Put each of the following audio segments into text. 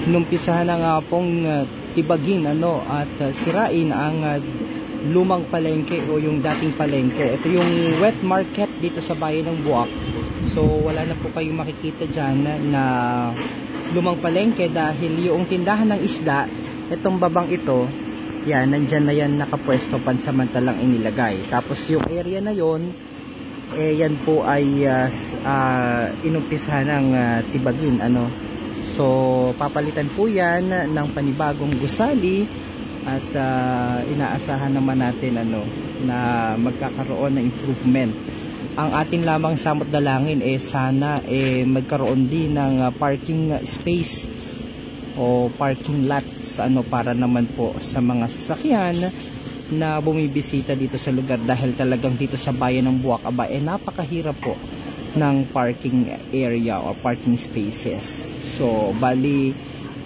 inumpisahan na nga pong tibagin at sirain ang lumang palengke o yung dating palengke. Ito yung wet market dito sa bayan ng Buwak. So wala na po kayong makikita dyan na lumang palengke dahil yung tindahan ng isda, itong babang ito, yan, nandyan na yan nakapwesto, pansamantalang inilagay. Tapos yung area na yon, yan po ay inumpisahan ng tibagin. So papalitan po yan ng panibagong gusali at inaasahan naman natin na magkakaroon ng improvement. Ang ating lamang samot dalangin sana magkaroon din ng parking space o parking lots para naman po sa mga sasakyan na bumibisita dito sa lugar, dahil talagang dito sa bayan ng Buwak napakahirap po ng parking area o parking spaces. So bali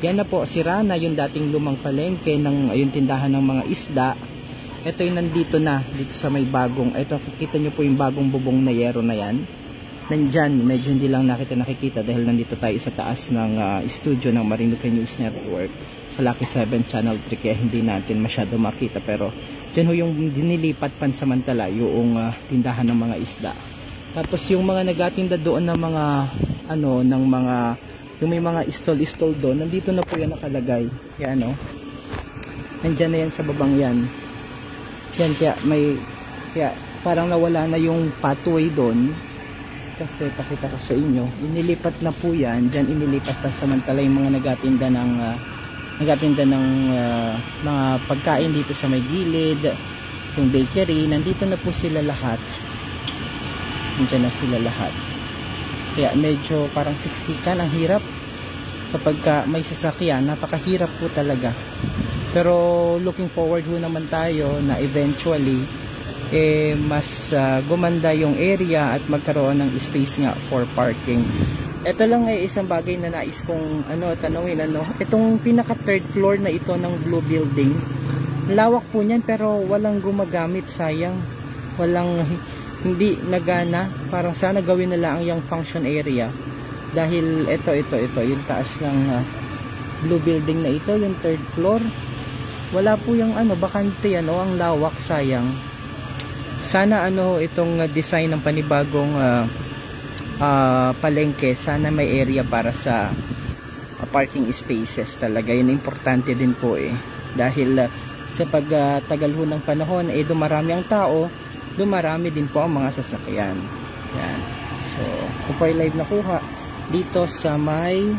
yan na po, sira na yung dating lumang palengke ng yung tindahan ng mga isda. Ito yung nandito na, dito sa may bagong, ito kikita nyo po yung bagong bubong na yero na yan. Nandyan, medyo hindi lang nakikita dahil nandito tayo sa taas ng studio ng Marinduque News Network sa Lucky 7 Channel 3, kaya hindi natin masyado makita. Pero dyan ho yung dinilipat pansamantala yung tindahan ng mga isda. Tapos yung mga nagatinda doon ng mga yung may mga stall doon, nandito na po yan nakalagay. Yan nandyan na yan sa babang yan. Yan, kaya parang nawala na yung pathway doon. Kasi pakita ko sa inyo, inilipat na po yan. Diyan inilipat pa samantala yung mga nagatinda ng mga pagkain dito sa may gilid, yung bakery, nandito na po sila lahat. Nandiyan na sila lahat. Kaya medyo parang siksikan, ang hirap kapag may sasakyan, napakahirap po talaga. Pero looking forward ho naman tayo na eventually mas gumanda yung area at magkaroon ng space nga for parking. Ito lang ay isang bagay na nais kong tanungin. Itong pinaka third floor na ito ng blue building, lawak po niyan pero walang gumagamit, sayang. Hindi nagana. Parang sana gawin na lang yung function area. Dahil ito yung taas ng blue building na ito, yung third floor. Wala po yung bakante ang lawak, sayang. Sana itong design ng panibagong palengke, sana may area para sa parking spaces talaga. Yun importante din po dahil sa pagtagal ho ng panahon dumarami ang tao, dumarami din po ang mga sasakyan. Yan. So po ay live na kuha dito sa may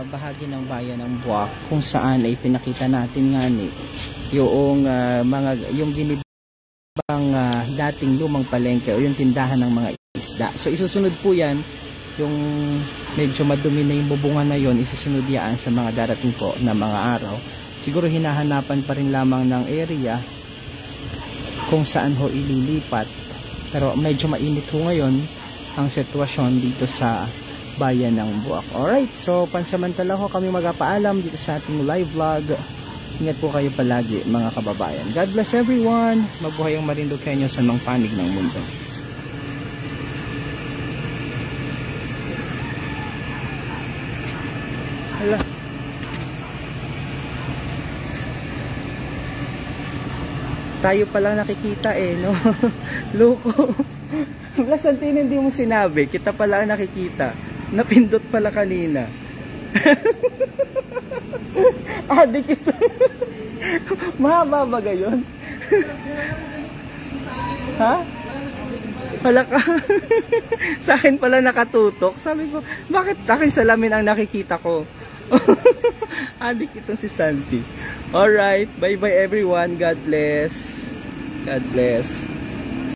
bahagi ng bayan ng Buwak, kung saan ay pinakita natin nga yung ginibang dating lumang palengke o yung tindahan ng mga isda. So isusunod po yan, yung medyo madumi na yung bubungan na yon, isusunod yan sa mga darating po na mga araw. Siguro hinahanapan pa rin lamang ng area kung saan ho ililipat, pero medyo mainit ho ngayon ang sitwasyon dito sa bayan ng Buwak. Alright, so pansamantala ho kami magpapaalam dito sa ating live vlog. Ingat po kayo palagi mga kababayan. God bless everyone. Mabuhay ang Marinduqueño sa mga panig ng mundo. Hala. Tayo pala nakikita no? Loko. Lasantino hindi mo sinabi. Kita pala nakikita. Napindot pala kanina. Adik ito. Mahaba ba gayon? Ha? Wala ka. Sa akin pala nakatutok. Sabi ko, bakit aking salamin ang nakikita ko? Adik itong si Santi. Alright, bye bye everyone. God bless. God bless.